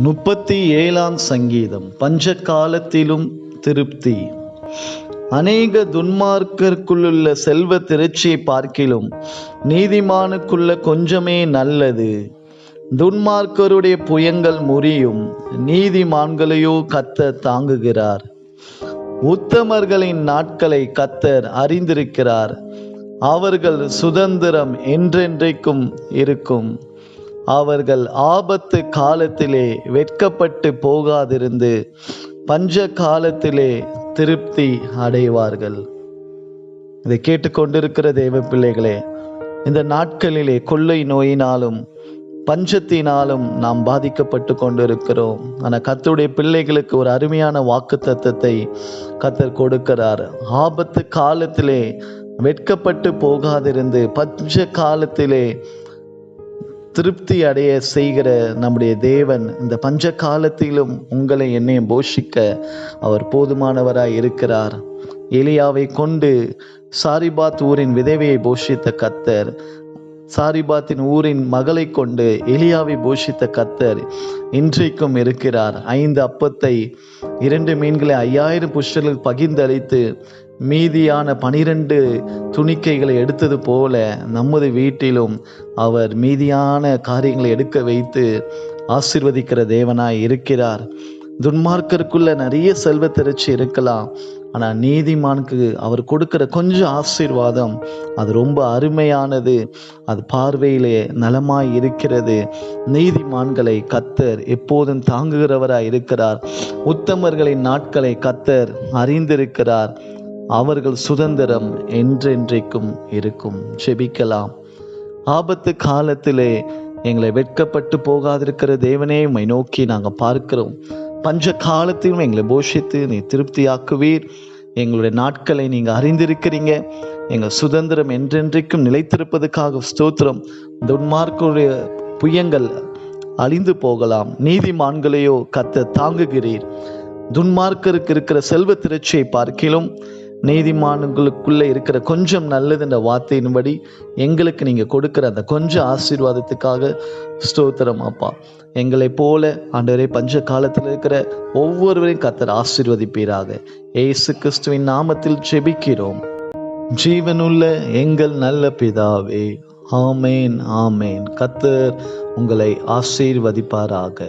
37ஆம் சங்கீதம். பஞ்ச காலத்திலும் திருப்தி. அநேக துன்மார்க்கருக்குள்ள செல்வ திரட்சியை பார்க்கிலும் நீதிமானுக்குள்ள கொஞ்சமே நல்லது. துன்மார்க்கருடைய புயங்கள் முறியும், நீதிமான்களையோ கர்த்தர் தாங்குகிறார். உத்தமர்களின் நாட்களை கர்த்தர் அறிந்திருக்கிறார், அவர்கள் சுதந்திரம் என்றென்றைக்கும் இருக்கும். அவர்கள் ஆபத்து காலத்திலே வெட்கப்பட்டு போகாதிருந்து பஞ்ச காலத்திலே திருப்தி அடைவார்கள். இதை கேட்டுக்கொண்டிருக்கிற தேவ பிள்ளைகளே, இந்த நாட்களிலே கொள்ளை நோயினாலும் பஞ்சத்தினாலும் நாம் பாதிக்கப்பட்டு கொண்டிருக்கிறோம். ஆனால் கர்த்தருடைய பிள்ளைகளுக்கு ஒரு அருமையான வாக்கு தத்தத்தை கர்த்தர் கொடுக்கிறார். ஆபத்து காலத்திலே வெட்கப்பட்டு போகாதிருந்து பஞ்ச காலத்திலே திருப்தி அடைய செய்கிற நம்முடைய தேவன் இந்த பஞ்ச காலத்திலும் உங்களை என்னையும் போஷிக்க அவர் போதுமானவராய் இருக்கிறார். எலியாவை கொண்டு சாரிபாத் ஊரின் விதவையை போஷித்த கர்த்தர், சாரிபாத்தின் ஊரின் மகளை கொண்டு எலியாவை போஷித்த கர்த்தர் இன்றைக்கும் இருக்கிறார். 5 அப்பத்தை 2 மீன்களை 5000 புஷ்டர்கள் பகிர்ந்தளித்து மீதியான 12 துணிக்கைகளை எடுத்தது போல நமது வீட்டிலும் அவர் மீதியான காரியங்களை எடுக்க வைத்து ஆசீர்வதிக்கிற தேவனாய் இருக்கிறார். துன்மார்க்கருக்குள்ள நிறைய செல்வ திரட்சி இருக்கலாம், ஆனால் நீதிமானுக்கு அவர் கொடுக்கிற கொஞ்சம் ஆசீர்வாதம் அது ரொம்ப அருமையானது, அது பார்வையிலே நலமாய் இருக்கிறது. நீதிமான்களை கர்த்தர் எப்போதும் தாங்குகிறவராய் இருக்கிறார். உத்தமர்களின் நாட்களை கர்த்தர் அறிந்திருக்கிறார், அவர்கள் சுதந்திரம் என்றென்றைக்கும் இருக்கும். ஜெபிக்கலாம். ஆபத்து காலத்திலே எங்களை வெட்கப்பட்டு போகாதிருக்கிற தேவனே, உம்மை நோக்கி நாங்கள் பார்க்கிறோம். பஞ்ச காலத்திலும் எங்களை போஷித்து நீ திருப்தியாக்குவீர். எங்களுடைய நாட்களை நீங்கள் அறிந்திருக்கிறீங்க. எங்கள் சுதந்திரம் என்றென்றைக்கும் நிலைத்திருப்பதற்காக ஸ்தோத்திரம். துன்மார்க்கருடைய புயங்கள் அழிந்து போகலாம், நீதிமான்களையோ கர்த்தர் தாங்குகிறீர். துன்மார்க்கருக்கு இருக்கிற செல்வ திரட்சியை பார்க்கிலும் நீதிமான்களுக்குள்ளே இருக்கிற கொஞ்சம் நல்லது என்ற வார்த்தையின்படி எங்களுக்கு நீங்கள் கொடுக்கிற அந்த கொஞ்சம் ஆசீர்வாதத்துக்காக ஸ்தோத்திரம் அப்பா. எங்களை போல ஆண்டவரே பஞ்ச காலத்தில் இருக்கிற ஒவ்வொருவரையும் கர்த்தர் ஆசீர்வதிப்பீராக. இயேசு கிறிஸ்துவின் நாமத்தில் ஜெபிக்கிறோம். ஜீவனுள்ள எங்கள் நல்ல பிதாவே, ஆமேன் ஆமேன். கர்த்தர் உங்களை ஆசீர்வதிப்பாராக.